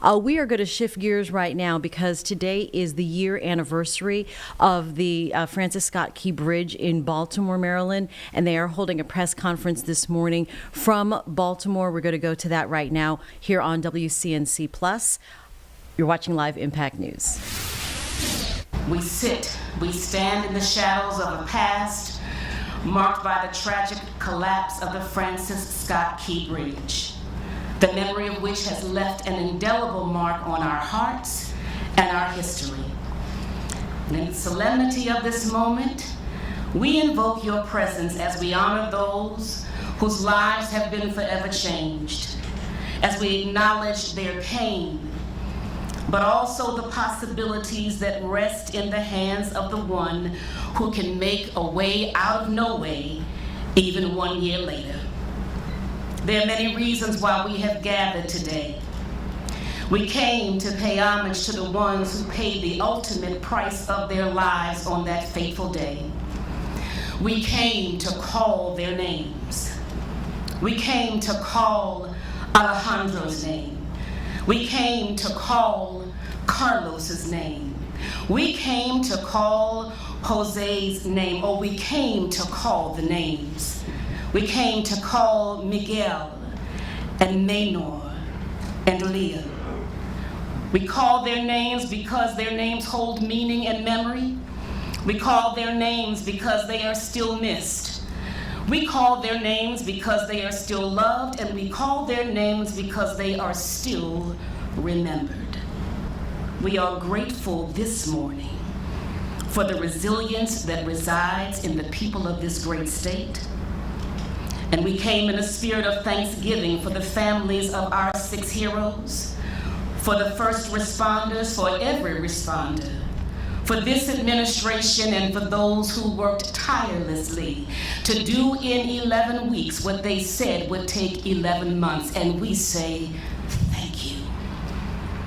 We are going to shift gears right now because today is the year anniversary of the Francis Scott Key Bridge in Baltimore, Maryland, and they are holding a press conference this morning from Baltimore. We're going to go to that right now here on WCNC Plus. You're watching Live Impact News. We stand in the shadows of a past marked by the tragic collapse of the Francis Scott Key Bridge, the memory of which has left an indelible mark on our hearts and our history. And in the solemnity of this moment, we invoke your presence as we honor those whose lives have been forever changed, as we acknowledge their pain, but also the possibilities that rest in the hands of the one who can make a way out of no way, even 1 year later. There are many reasons why we have gathered today. We came to pay homage to the ones who paid the ultimate price of their lives on that fateful day. We came to call their names. We came to call Alejandro's name. We came to call Carlos's name. We came to call Jose's name, or we came to call the names. We came to call Miguel and Maynor and Leah. We call their names because their names hold meaning and memory. We call their names because they are still missed. We call their names because they are still loved, and we call their names because they are still remembered. We are grateful this morning for the resilience that resides in the people of this great state. And we came in a spirit of thanksgiving for the families of our 6 heroes, for the first responders, for every responder, for this administration, and for those who worked tirelessly to do in 11 weeks what they said would take 11 months. And we say, thank you.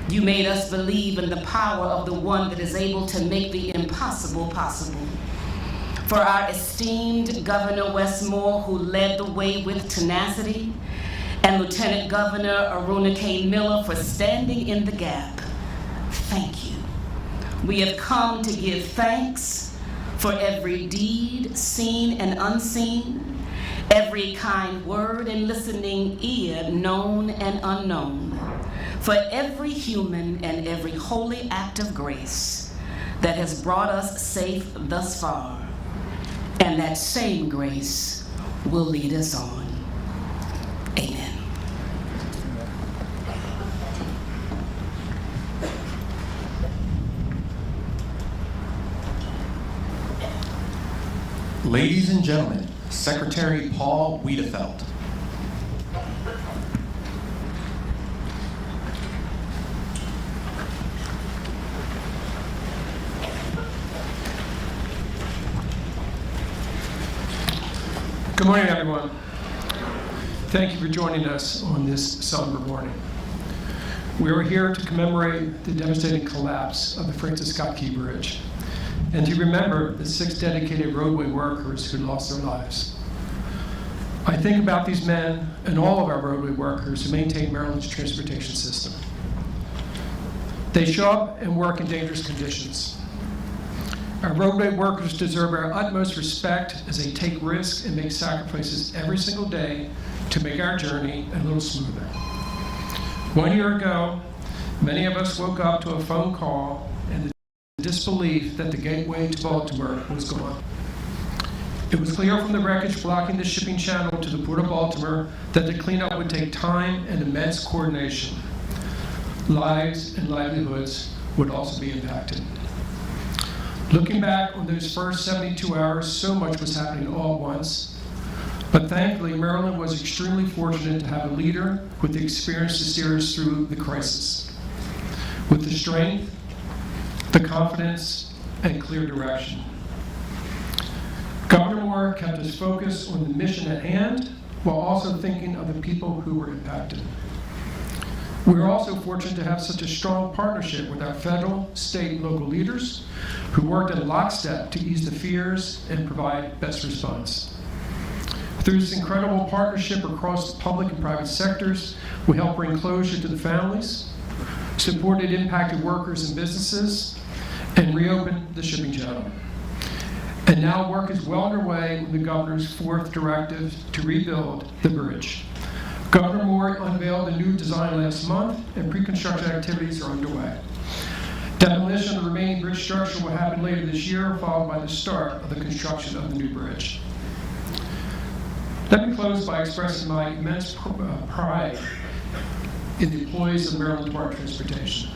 You made us believe in the power of the one that is able to make the impossible possible. For our esteemed Governor Westmore, who led the way with tenacity, and Lieutenant Governor Aruna K. Miller for standing in the gap, thank you. We have come to give thanks for every deed, seen and unseen, every kind word and listening ear, known and unknown, for every human and every holy act of grace that has brought us safe thus far, and that same grace will lead us on. Amen. Ladies and gentlemen, Secretary Paul Wiedefeld. Good morning, everyone. Thank you for joining us on this somber morning. We are here to commemorate the devastating collapse of the Francis Scott Key Bridge and to remember the 6 dedicated roadway workers who lost their lives. I think about these men and all of our roadway workers who maintain Maryland's transportation system. They show up and work in dangerous conditions. Our roadway workers deserve our utmost respect as they take risks and make sacrifices every single day to make our journey a little smoother. 1 year ago, many of us woke up to a phone call and the disbelief that the gateway to Baltimore was gone. It was clear from the wreckage blocking the shipping channel to the Port of Baltimore that the cleanup would take time and immense coordination. Lives and livelihoods would also be impacted. Looking back on those first 72 hours, so much was happening all at once. But thankfully, Maryland was extremely fortunate to have a leader with the experience to steer us through the crisis, with the strength, the confidence, and clear direction. Governor Moore kept us focused on the mission at hand while also thinking of the people who were impacted. We are also fortunate to have such a strong partnership with our federal, state, and local leaders who worked in lockstep to ease the fears and provide best response. Through this incredible partnership across the public and private sectors, we help bring closure to the families, supported impacted workers and businesses, and reopened the shipping channel. And now work is well underway with the governor's fourth directive to rebuild the bridge. Governor Moore unveiled a new design last month, and pre-construction activities are underway. Demolition of the remaining bridge structure will happen later this year, followed by the start of the construction of the new bridge. Let me close by expressing my immense pride in the employees of the Maryland Department of Transportation.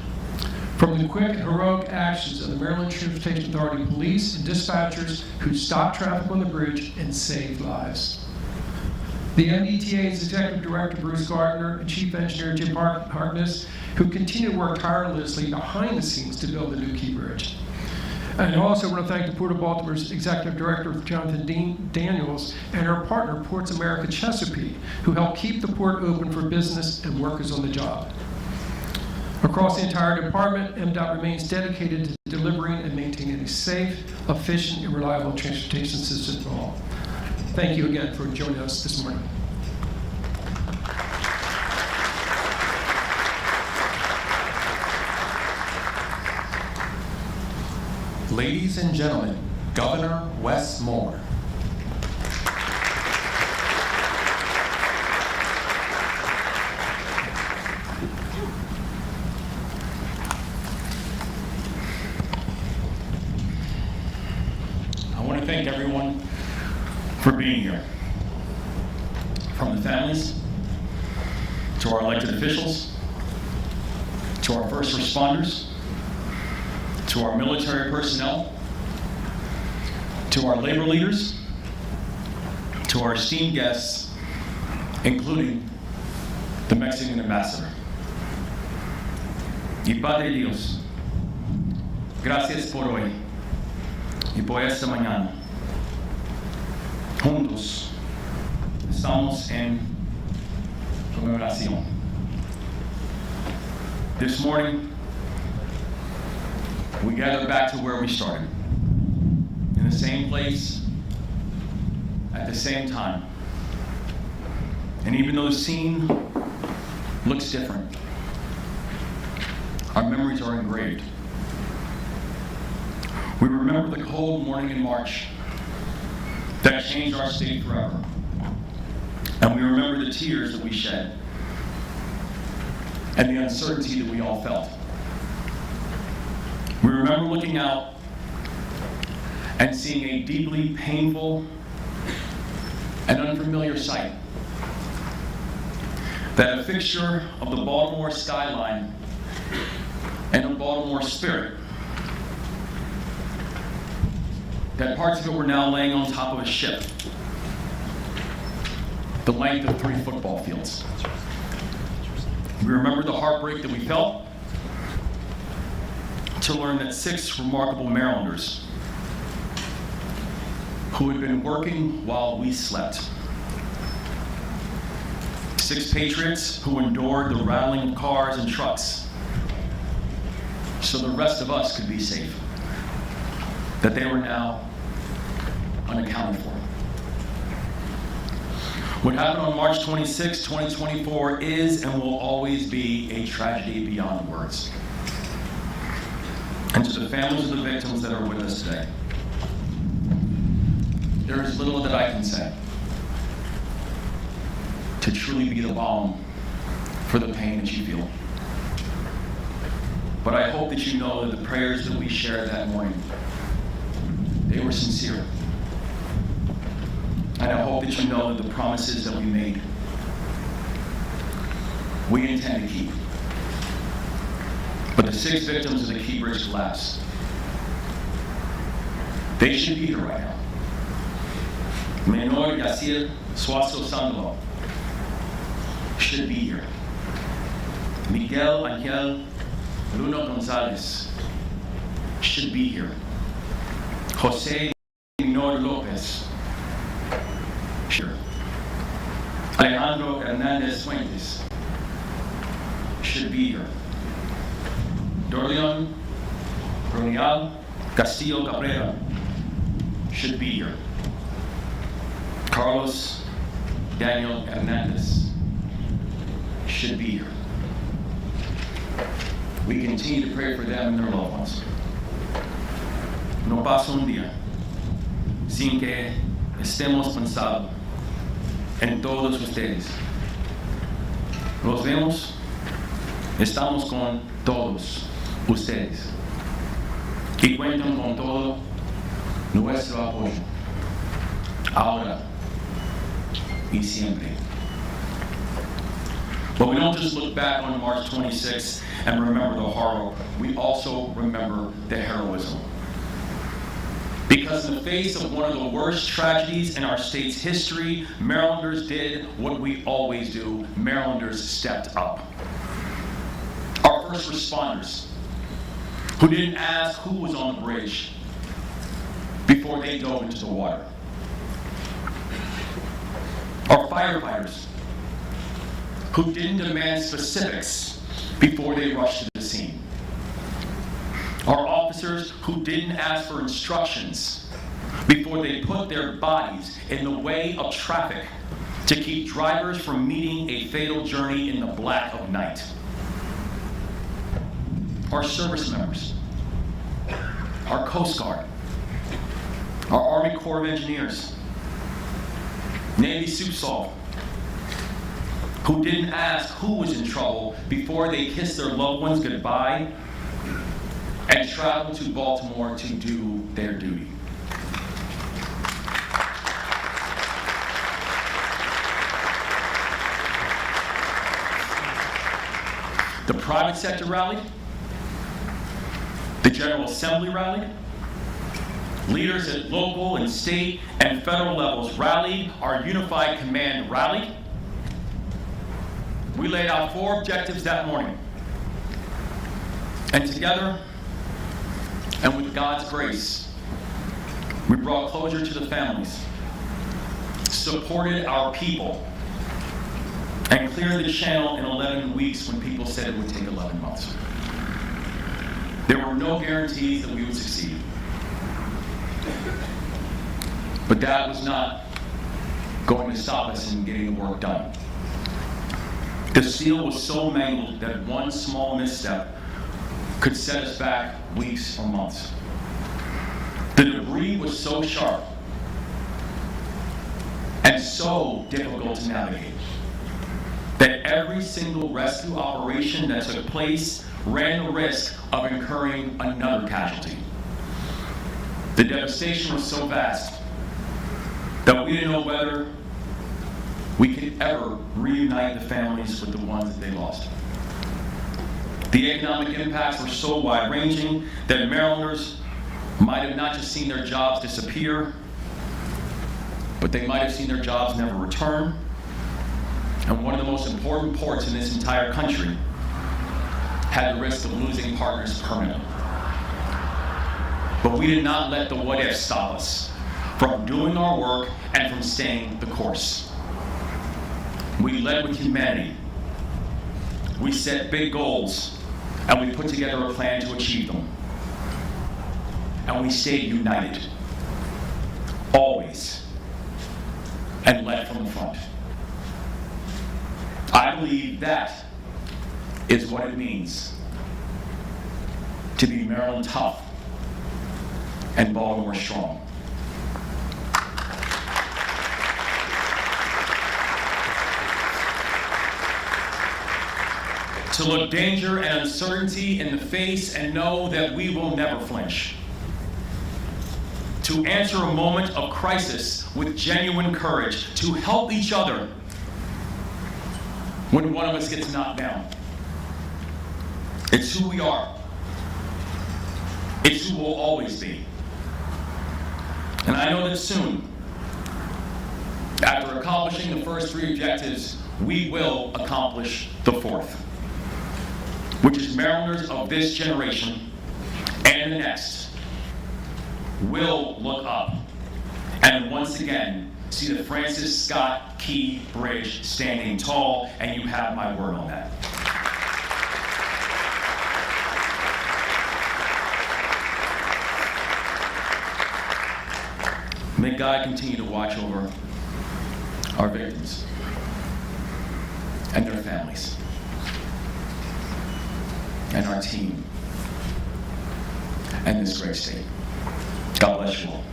From the quick and heroic actions of the Maryland Transportation Authority police and dispatchers who stopped traffic on the bridge and saved lives. The MDTA's Executive Director, Bruce Gardner, and Chief Engineer, Jim Harkness, who continue to work tirelessly behind the scenes to build the new Key Bridge. And I also want to thank the Port of Baltimore's Executive Director, Jonathan Daniels, and our partner, Ports America Chesapeake, who helped keep the port open for business and workers on the job. Across the entire department, MDOT remains dedicated to delivering and maintaining a safe, efficient, and reliable transportation system for all. Thank you again for joining us this morning. Ladies and gentlemen, Governor Wes Moore. I want to thank everyone for being here. From the families, to our elected officials, to our first responders, to our military personnel, to our labor leaders, to our esteemed guests, including the Mexican ambassador. Y Padre Dios, gracias por hoy y por esta mañana. Juntos estamos en conmemoración. This morning, we gather back to where we started, in the same place, at the same time. And even though the scene looks different, our memories are engraved. We remember the cold morning in March that changed our state forever. And we remember the tears that we shed and the uncertainty that we all felt. We remember looking out and seeing a deeply painful and unfamiliar sight. That a fixture of the Baltimore skyline and a Baltimore spirit, that parts of it were now laying on top of a ship, the length of 3 football fields. We remember the heartbreak that we felt to learn that 6 remarkable Marylanders who had been working while we slept, 6 patriots who endured the rattling of cars and trucks so the rest of us could be safe, that they were now unaccounted for. What happened on March 26, 2024 is and will always be a tragedy beyond words. And to the families of the victims that are with us today, there is little that I can say to truly be the balm for the pain that you feel. But I hope that you know that the prayers that we shared that morning, they were sincere. And I hope that you know that the promises that we made, we intend to keep. But the 6 victims of the Key Bridge collapse, they should be here right now. Menor Yacir Suazo Sandoval should be here. Miguel Angel Bruno Gonzalez should be here. Jose Minor Lopez, sure. Alejandro Hernandez Fuentes should be here. Dorleon Ronial Castillo Cabrera should be here. Carlos Daniel Hernandez should be here. we continue to pray for them and their loved ones. No pasa un día sin que estemos pensando en todos ustedes. Los vemos, estamos con todos ustedes y cuentan con todo nuestro apoyo, ahora y siempre. But we don't just look back on March 26th and remember the horror, we also remember the heroism. Because in the face of one of the worst tragedies in our state's history, Marylanders did what we always do. Marylanders stepped up. Our first responders, who didn't ask who was on the bridge before they dove into the water. Our firefighters, who didn't demand specifics before they rushed to the scene. Our officers who didn't ask for instructions before they put their bodies in the way of traffic to keep drivers from meeting a fatal journey in the black of night. Our service members, our Coast Guard, our Army Corps of Engineers, Navy SUSOL, who didn't ask who was in trouble before they kissed their loved ones goodbye and traveled to Baltimore to do their duty. The private sector rallied, the General Assembly rallied, leaders at local and state and federal levels rallied, our unified command rallied. We laid out 4 objectives that morning. And together, and with God's grace, we brought closure to the families, supported our people, and cleared the channel in 11 weeks when people said it would take 11 months. There were no guarantees that we would succeed. But that was not going to stop us in getting the work done. The steel was so mangled that one small misstep could set us back weeks or months. The debris was so sharp and so difficult to navigate that every single rescue operation that took place ran the risk of incurring another casualty. The devastation was so vast that we didn't know whether we could ever reunite the families with the ones that they lost. The economic impacts were so wide-ranging that Marylanders might have not just seen their jobs disappear, but they might have seen their jobs never return. And one of the most important ports in this entire country had the risk of losing partners permanently. But we did not let the what-ifs stop us from doing our work and from staying the course. We led with humanity. We set big goals, and we put together a plan to achieve them. And we stayed united, always, and led from the front. I believe that is what it means to be Maryland tough and Baltimore strong. To look danger and uncertainty in the face and know that we will never flinch. To answer a moment of crisis with genuine courage. To help each other when one of us gets knocked down. It's who we are. It's who we'll always be. And I know that soon, after accomplishing the first 3 objectives, we will accomplish the 4th, which is Marylanders of this generation and the next will look up and once again see the Francis Scott Key Bridge standing tall, and you have my word on that. May God continue to watch over our victims and their families. and our team and this great state. God bless you all.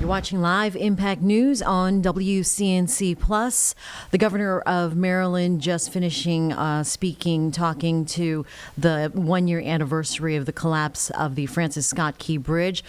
You're watching live Impact News on WCNC Plus. The governor of Maryland just finishing talking to the 1-year anniversary of the collapse of the Francis Scott Key Bridge.